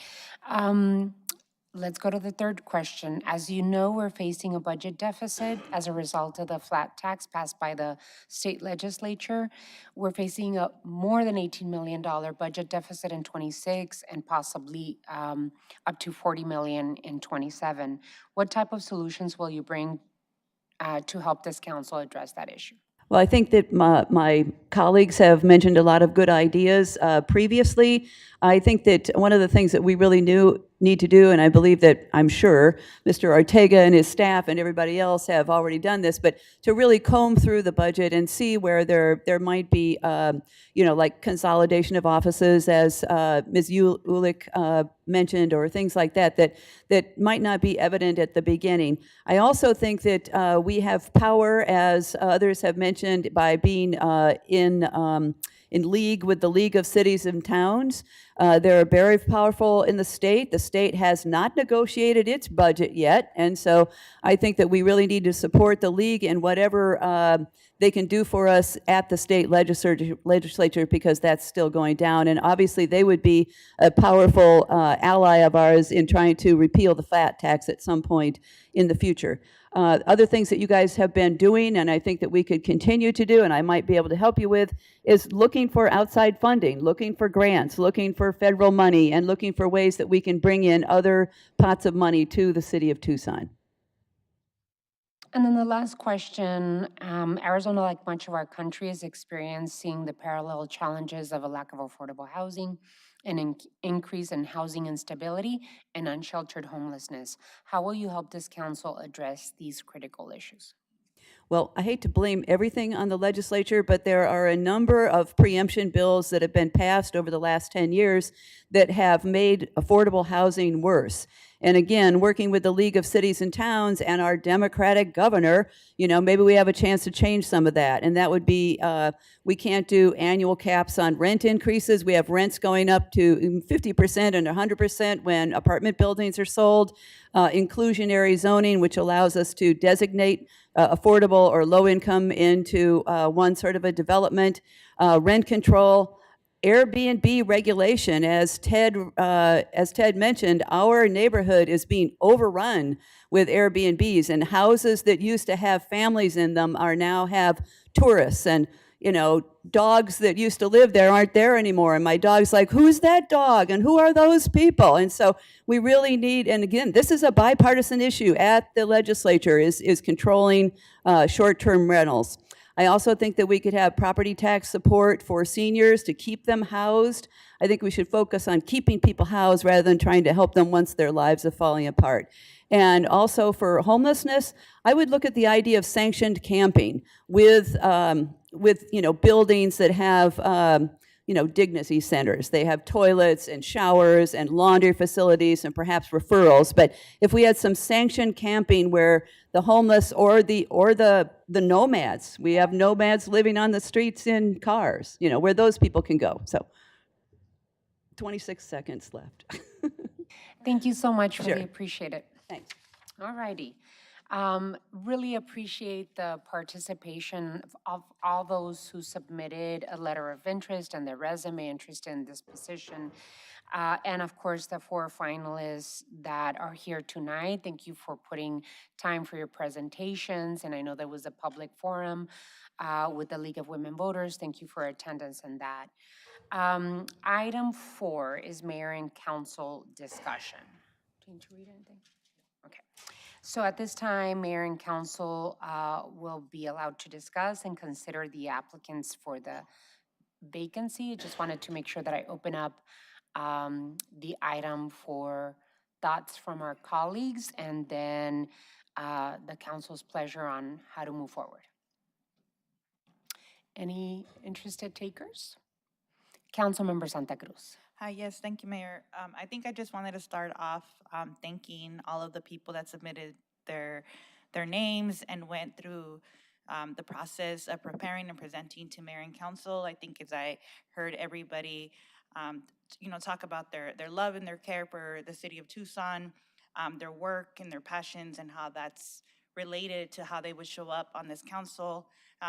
Let's go to the third question. As you know, we're facing a budget deficit as a result of the flat tax passed by the state legislature. We're facing a more than $18 million budget deficit in 26 and possibly up to $40 million in 27. What type of solutions will you bring to help this council address that issue? Well, I think that my colleagues have mentioned a lot of good ideas previously. I think that one of the things that we really need to do, and I believe that, I'm sure, Mr. Ortega and his staff and everybody else have already done this, but to really comb through the budget and see where there might be, like consolidation of offices, as Ms. Ulick mentioned, or things like that might not be evident at the beginning. I also think that we have power, as others have mentioned, by being in in league with the League of Cities and Towns. They're very powerful in the state. The state has not negotiated its budget yet, and so I think that we really need to support the league in whatever they can do for us at the state legislature, because that's still going down. And obviously, they would be a powerful ally of ours in trying to repeal the flat tax at some point in the future. Other things that you guys have been doing, and I think that we could continue to do, and I might be able to help you with, is looking for outside funding, looking for grants, looking for federal money, and looking for ways that we can bring in other pots of money to the city of Tucson. And then the last question, Arizona, like much of our country, is experiencing the parallel challenges of a lack of affordable housing, an increase in housing instability, and unsheltered homelessness. How will you help this council address these critical issues? Well, I hate to blame everything on the legislature, but there are a number of preemption bills that have been passed over the last 10 years that have made affordable housing worse. And again, working with the League of Cities and Towns and our Democratic governor, you know, maybe we have a chance to change some of that. And that would be, we can't do annual caps on rent increases. We have rents going up to 50% and 100% when apartment buildings are sold. Inclusionary zoning, which allows us to designate affordable or low income into one sort of a development. Rent control. Airbnb regulation, as Ted mentioned, our neighborhood is being overrun with Airbnbs, and houses that used to have families in them are now have tourists, and you know, dogs that used to live there aren't there anymore. And my dog's like, who's that dog? And who are those people? And so we really need, and again, this is a bipartisan issue at the legislature, is controlling short-term rentals. I also think that we could have property tax support for seniors to keep them housed. I think we should focus on keeping people housed rather than trying to help them once their lives are falling apart. And also for homelessness, I would look at the idea of sanctioned camping with you know, buildings that have you know, dignity centers. They have toilets and showers and laundry facilities and perhaps referrals. But if we had some sanctioned camping where the homeless or the nomads, we have nomads living on the streets in cars, you know, where those people can go. So 26 seconds left. Thank you so much. Sure. Really appreciate it. Thanks. All righty. Really appreciate the participation of all those who submitted a letter of interest and their resume interest in this position. And of course, the 4 finalists that are here tonight. Thank you for putting time for your presentations. And I know there was a public forum with the League of Women Voters. Thank you for attendance in that. Item 4 is mayor and council discussion. Do you need to read anything? Okay. So at this time, mayor and council will be allowed to discuss and consider the applicants for the vacancy. I just wanted to make sure that I open up the item for thoughts from our colleagues and then the council's pleasure on how to move forward. Any interested takers? Councilmember Santa Cruz. Hi, yes, thank you, Mayor. I think I just wanted to start off thanking all of the people that submitted their names and went through the process of preparing and presenting to Mayor and Council. I think as I heard everybody, you know, talk about their love and their care for the city of Tucson, their work and their passions, and how that's related to how they would show up on this council,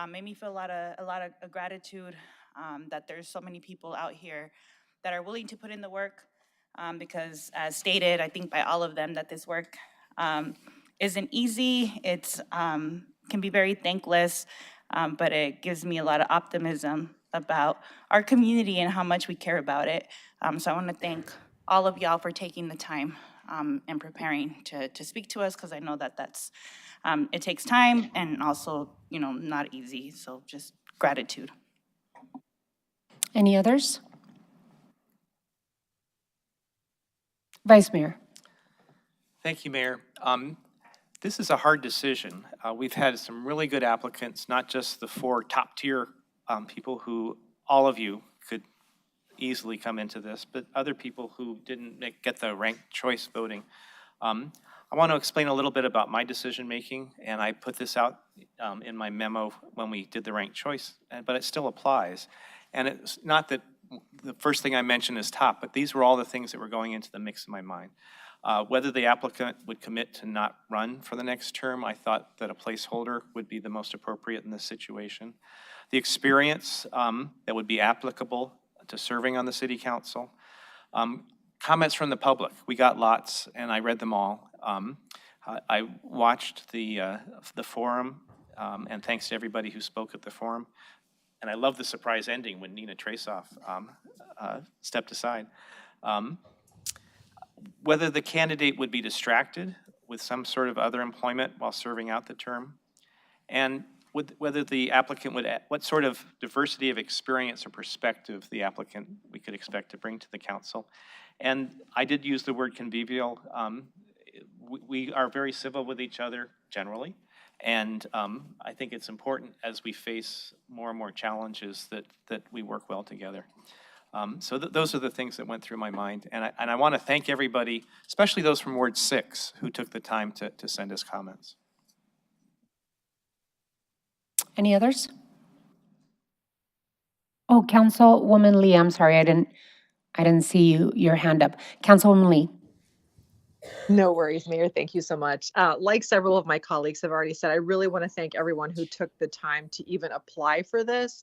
made me feel a lot of gratitude that there's so many people out here that are willing to put in the work, because as stated, I think by all of them, that this work isn't easy. It's can be very thankless, but it gives me a lot of optimism about our community and how much we care about it. So I want to thank all of y'all for taking the time and preparing to speak to us, because I know that that's it takes time and also, you know, not easy. So just gratitude. Any others? Vice Mayor. Thank you, Mayor. This is a hard decision. We've had some really good applicants, not just the 4 top-tier people who all of you could easily come into this, but other people who didn't get the ranked choice voting. I want to explain a little bit about my decision-making, and I put this out in my memo when we did the ranked choice, but it still applies. And it's not that the first thing I mentioned is top, but these were all the things that were going into the mix in my mind. Whether the applicant would commit to not run for the next term, I thought that a placeholder would be the most appropriate in this situation. The experience that would be applicable to serving on the city council. Comments from the public, we got lots, and I read them all. I watched the forum, and thanks to everybody who spoke at the forum. And I love the surprise ending when Nina Trasoff stepped aside. Whether the candidate would be distracted with some sort of other employment while serving out the term, and whether the applicant would, what sort of diversity of experience or perspective the applicant we could expect to bring to the council. And I did use the word convivial. We are very civil with each other generally, and I think it's important as we face more and more challenges that we work well together. So those are the things that went through my mind, and I want to thank everybody, especially those from Ward 6 who took the time to send us comments. Any others? Oh, Councilwoman Lee, I'm sorry, I didn't see your hand up. Councilwoman Lee. No worries, Mayor. Thank you so much. Like several of my colleagues have already said, I really want to thank everyone who took the time to even apply for this,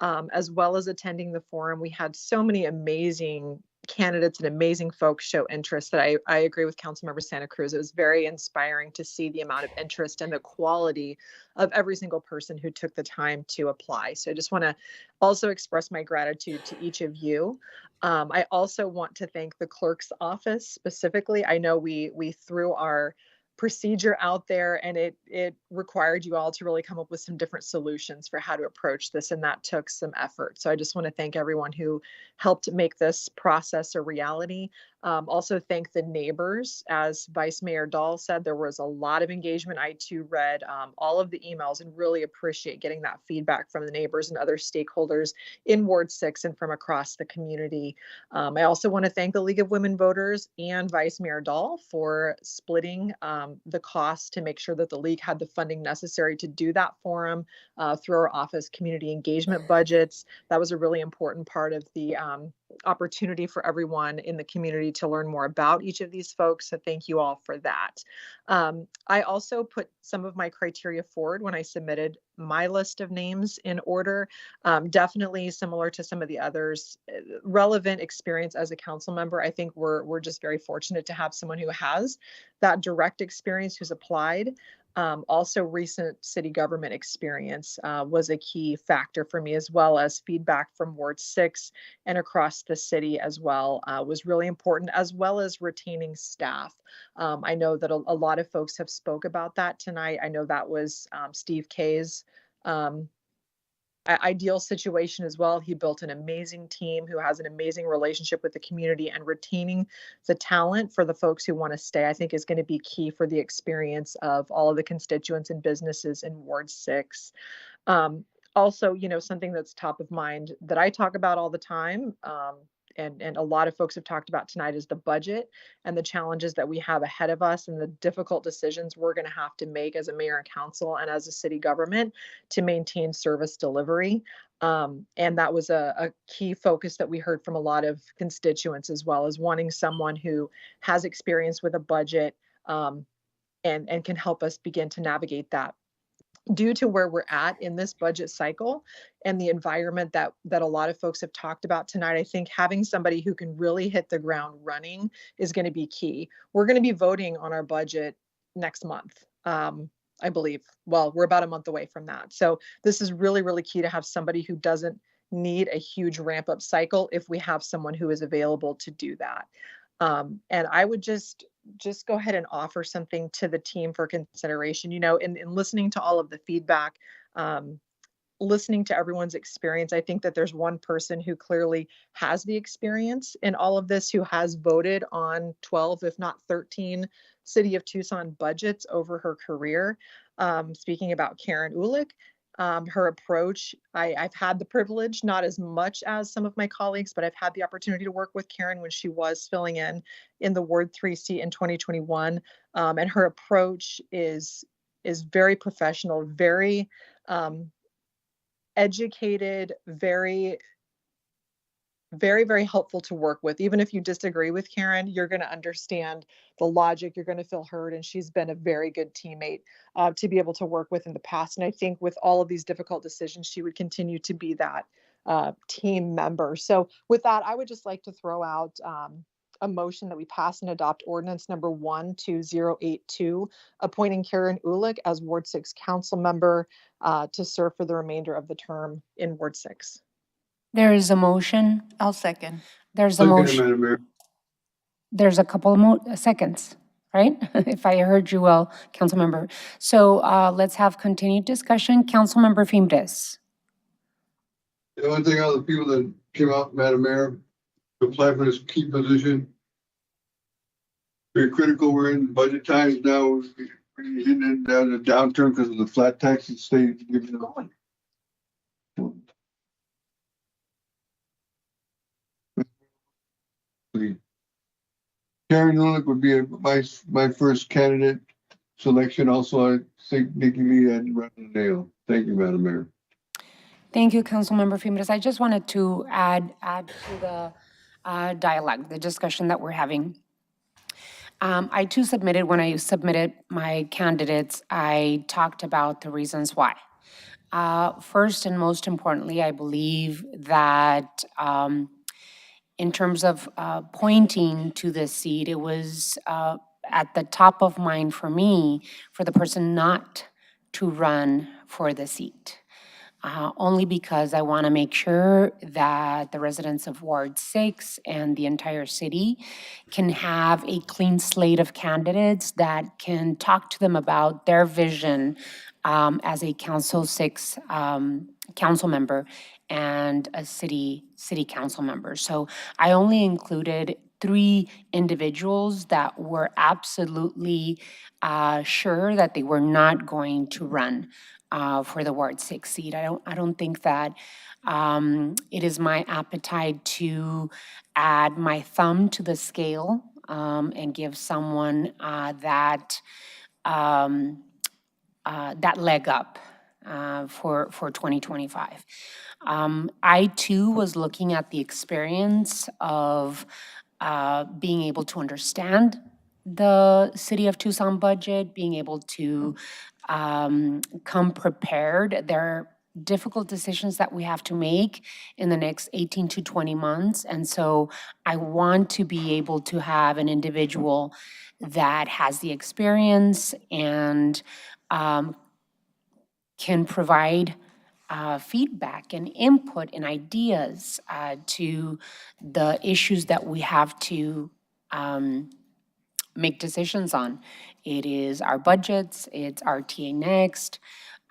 as well as attending the forum. We had so many amazing candidates and amazing folks show interest that I agree with Councilmember Santa Cruz. It was very inspiring to see the amount of interest and the quality of every single person who took the time to apply. So I just want to also express my gratitude to each of you. I also want to thank the clerk's office specifically. I know we threw our procedure out there, and it required you all to really come up with some different solutions for how to approach this, and that took some effort. So I just want to thank everyone who helped make this process a reality. Also thank the neighbors. As Vice Mayor Dahl said, there was a lot of engagement. I too read all of the emails and really appreciate getting that feedback from the neighbors and other stakeholders in Ward 6 and from across the community. I also want to thank the League of Women Voters and Vice Mayor Dahl for splitting the cost to make sure that the league had the funding necessary to do that forum through our office community engagement budgets. That was a really important part of the opportunity for everyone in the community to learn more about each of these folks. So thank you all for that. I also put some of my criteria forward when I submitted my list of names in order. Definitely similar to some of the others, relevant experience as a council member. I think we're just very fortunate to have someone who has that direct experience, who's applied. Also, recent city government experience was a key factor for me, as well as feedback from Ward 6 and across the city as well was really important, as well as retaining staff. I know that a lot of folks have spoke about that tonight. I know that was Steve Kay's ideal situation as well. He built an amazing team who has an amazing relationship with the community, and retaining the talent for the folks who want to stay, I think, is going to be key for the experience of all of the constituents and businesses in Ward 6. Also, you know, something that's top of mind that I talk about all the time, and a lot of folks have talked about tonight, is the budget and the challenges that we have ahead of us and the difficult decisions we're going to have to make as a mayor and council and as a city government to maintain service delivery. And that was a key focus that we heard from a lot of constituents, as well as wanting someone who has experience with a budget and can help us begin to navigate that. Due to where we're at in this budget cycle and the environment that a lot of folks have talked about tonight, I think having somebody who can really hit the ground running is going to be key. We're going to be voting on our budget next month, I believe. Well, we're about a month away from that. So this is really, really key to have somebody who doesn't need a huge ramp up cycle if we have someone who is available to do that. And I would just go ahead and offer something to the team for consideration. You know, in listening to all of the feedback, listening to everyone's experience, I think that there's one person who clearly has the experience in all of this, who has voted on 12, if not 13, City of Tucson budgets over her career. Speaking about Karen Ulick. Her approach, I've had the privilege, not as much as some of my colleagues, but I've had the opportunity to work with Karen when she was filling in the Ward 3 seat in 2021. And her approach is very professional, very educated, very very, very helpful to work with. Even if you disagree with Karen, you're going to understand the logic, you're going to feel heard, and she's been a very good teammate to be able to work with in the past. And I think with all of these difficult decisions, she would continue to be that team member. So with that, I would just like to throw out a motion that we pass and adopt ordinance number 12082, appointing Karen Ulick as Ward 6 council member to serve for the remainder of the term in Ward 6. There is a motion. I'll second. There's a Second, motion. Madam Mayor. There's a couple of seconds, right? If I heard you well, Councilmember. So let's have continued discussion. Councilmember Fimbres. The only thing, all the people that came out, Madam Mayor, to apply for this key position. Very critical. We're in budget times now. We're hitting down the downturn because of the flat tax that state giving them. Karen Ulick would be my first candidate selection. Also, I think Nikki Lee had run the nail. Thank you, Madam Mayor. Thank you, Councilmember Fimbres. I just wanted to add to the dialogue, the discussion that we're having. I too submitted, when I submitted my candidates, I talked about the reasons why. First and most importantly, I believe that in terms of pointing to this seat, it was at the top of mind for me for the person not to run for the seat. Only because I want to make sure that the residents of Ward 6 and the entire city can have a clean slate of candidates that can talk to them about their vision as a Council 6 council member and a city council member. So I only included 3 individuals that were absolutely sure that they were not going to run for the Ward 6 seat. I don't think that it is my appetite to add my thumb to the scale and give someone that leg up for 2025. I too was looking at the experience of being able to understand the City of Tucson budget, being able to come prepared. There are difficult decisions that we have to make in the next 18 to 20 months. And so I want to be able to have an individual that has the experience and can provide feedback and input and ideas to the issues that we have to make decisions on. It is our budgets, it's RTA Next,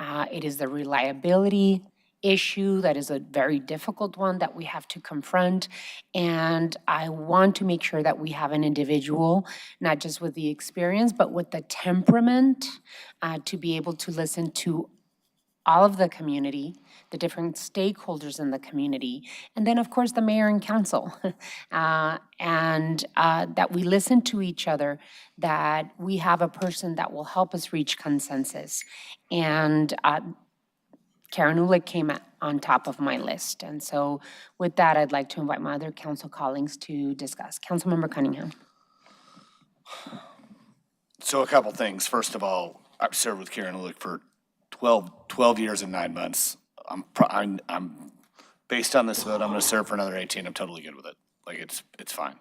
it is the reliability issue that is a very difficult one that we have to confront. And I want to make sure that we have an individual, not just with the experience, but with the temperament to be able to listen to all of the community, the different stakeholders in the community, and then, of course, the mayor and council. And that we listen to each other, that we have a person that will help us reach consensus. And Karen Ulick came on top of my list. And so with that, I'd like to invite my other council colleagues to discuss. Councilmember Cunningham. So a couple things. First of all, I've served with Karen Ulick for 12 years and 9 months. I'm based on this vote, I'm gonna serve for another 18. I'm totally good with it. Like, it's fine.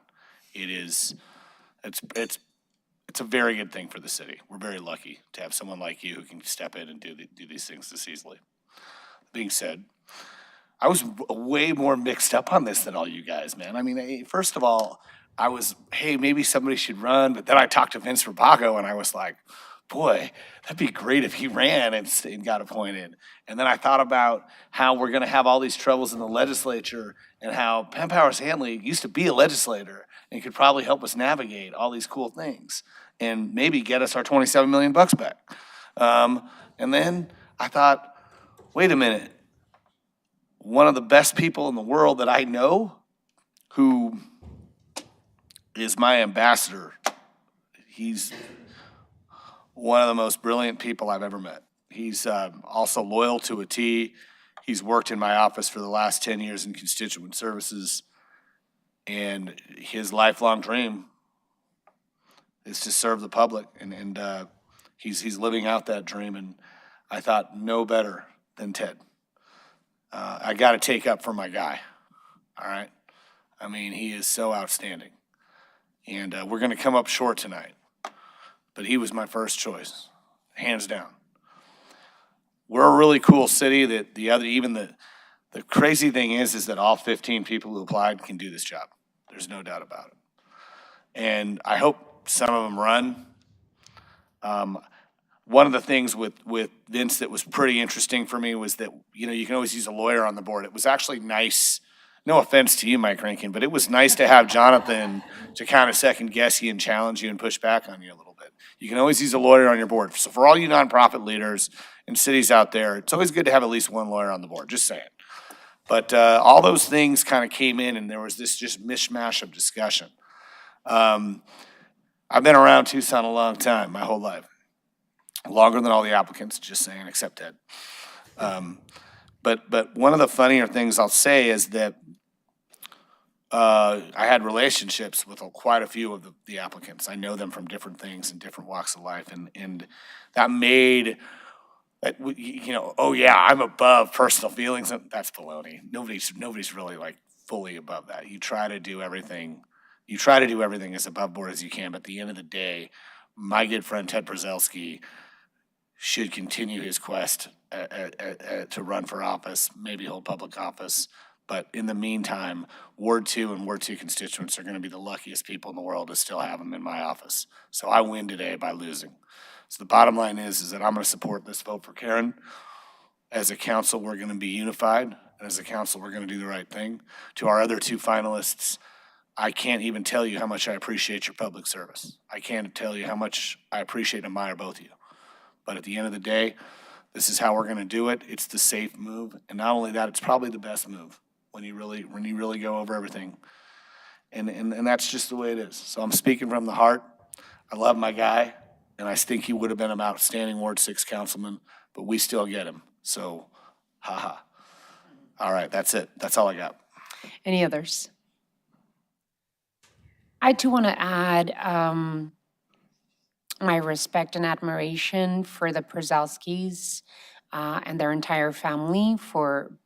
It's a very good thing for the city. We're very lucky to have someone like you who can step in and do these things this easily. Being said, I was way more mixed up on this than all you guys, man. I mean, first of all, I was, hey, maybe somebody should run, but then I talked to Vince Rabago and I was like, boy, that'd be great if he ran and got appointed. And then I thought about how we're gonna have all these troubles in the legislature and how Penn Powers Hanley used to be a legislator and could probably help us navigate all these cool things and maybe get us our $27 million back. And then I thought, wait a minute, one of the best people in the world that I know who is my ambassador, he's one of the most brilliant people I've ever met. He's also loyal to a T. He's worked in my office for the last 10 years in constituent services. And his lifelong dream is to serve the public, and he's living out that dream, and I thought no better than Ted. I got to take up for my guy, all right? I mean, he is so outstanding, and we're going to come up short tonight, but he was my first choice, hands down. We're a really cool city that the crazy thing is that all 15 people who applied can do this job. There's no doubt about it. And I hope some of them run. One of the things with Vince that was pretty interesting for me was that, you know, you can always use a lawyer on the board. It was actually nice, no offense to you, Mike Rankin, but it was nice to have Jonathan to kind of second guess you and challenge you and push back on you a little bit. You can always use a lawyer on your board. So for all you nonprofit leaders and cities out there, it's always good to have at least one lawyer on the board, just saying. But all those things kind of came in, and there was this just mishmash of discussion. I've been around Tucson a long time, my whole life. Longer than all the applicants, just saying, except Ted. But one of the funnier things I'll say is that I had relationships with quite a few of the applicants. I know them from different things and different walks of life, and that made, you know, oh yeah, I'm above personal feelings. That's baloney. Nobody's really like fully above that. You try to do everything as above board as you can, but at the end of the day, my good friend Ted Brzezelski should continue his quest to run for office, maybe hold public office. But in the meantime, Ward 2 and Ward 2 constituents are going to be the luckiest people in the world to still have him in my office. So I win today by losing. So the bottom line is that I'm going to support this vote for Karen. As a council, we're going to be unified. And as a council, we're going to do the right thing. To our other two finalists, I can't even tell you how much I appreciate your public service. I can't tell you how much I appreciate and admire both of you. But at the end of the day, this is how we're going to do it. It's the safe move. And not only that, it's probably the best move when you really go over everything. And that's just the way it is. So I'm speaking from the heart. I love my guy, and I think he would have been an outstanding Ward 6 councilman, but we still get him. So, haha. All right, that's it. That's all I got. Any others? I too want to add my respect and admiration for the Brzezelskis and their entire family for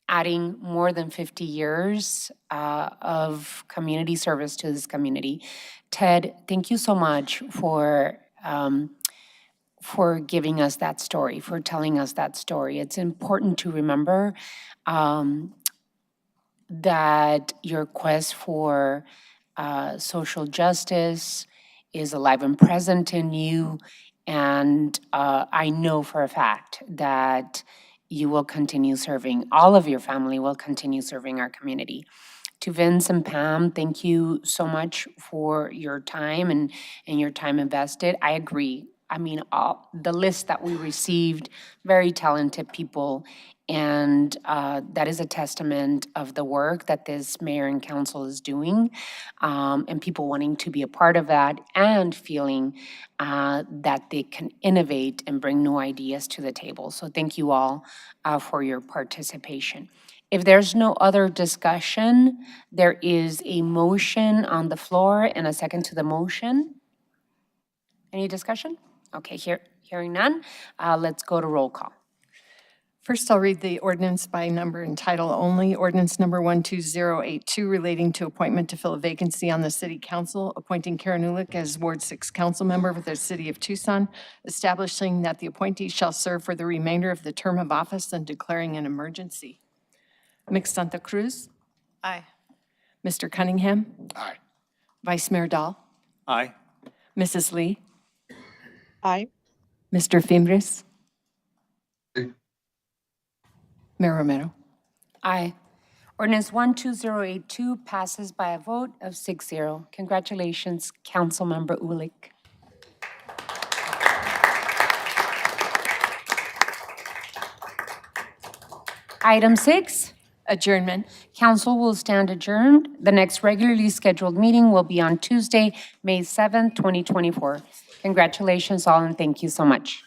adding more than 50 years of community service to this community. Ted, thank you so much for giving us that story, for telling us that story. It's important to remember that your quest for social justice is alive and present in you, and I know for a fact that you will continue serving, all of your family will continue serving our community. To Vince and Pam, thank you so much for your time and your time invested. I agree. I mean, the list that we received, very talented people, and that is a testament of the work that this mayor and council is doing, and people wanting to be a part of that and feeling that they can innovate and bring new ideas to the table. So thank you all for your participation. If there's no other discussion, there is a motion on the floor and a second to the motion. Any discussion? Okay, hearing none, let's go to roll call. First, I'll read the ordinance by number and title only. Ordinance number 12082 relating to appointment to fill a vacancy on the City Council, appointing Karen Ulick as Ward 6 council member for the City of Tucson, establishing that the appointee shall serve for the remainder of the term of office and declaring an emergency. Ms. Santa Cruz? Aye. Mr. Cunningham? Aye. Vice Mayor Dahl? Aye. Mrs. Lee? Aye. Mr. Fimbres? Aye. Mayor Romero? Aye. Ordinance 12082 passes by a vote of 6-0. Congratulations, Councilmember Ulick. Item 6. Adjournment. Council will stand adjourned. The next regularly scheduled meeting will be on Tuesday, May 7th, 2024. Congratulations all, and thank you so much.